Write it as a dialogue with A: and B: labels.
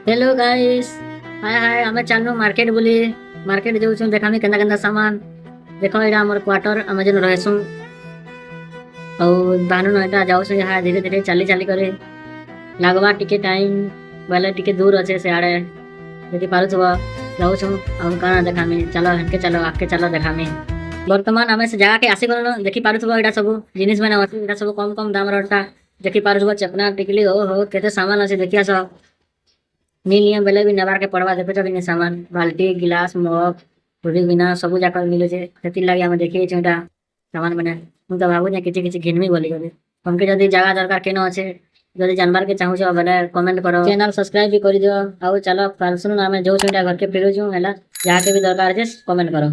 A: Hello guys. हाय हाय आमे चलनु market बोली। Market जाऊँ देखामी केंदा केंदा सामान। देखो एटा हमर क्वार्टर आमे जन रहसु और बाहनु एटा जाऊँ यहाँ धीरे धीरे चली चली करे लागवा टिके टाइम बोले टिके दूर अच्छे से आड़े देखि पारुथबा जाऊँ और काना देखामी चलो हनके चलो आके चलो देखामी। वर्तमान आमे से जगह के आसी गलो देखि पारुथबा एटा सब जिनिस माने अछि एटा सब कम कम दाम रटा देखि पारुथबा चपना टिकली हो केते सामान अछि देखिया सब मिलियम बेले भी नबार के पड़वा देखो बिना सामान बाल्टी गिलास मग पूरी बिना सब जाक मिले छे सेति लागि हम देखि छेटा सामान माने मु तो भाबु जे किछि किछि घिनमी बोली गबे हमके जदी जगह दरकार केनो अछि जदी जानबार के चाहू छ बेले कमेंट करो चैनल सब्सक्राइब भी करि दियो आउ चलो काल सुन नामे जो छेटा घर के फेरु छु हैला जहा के भी दरकार छे कमेंट करो।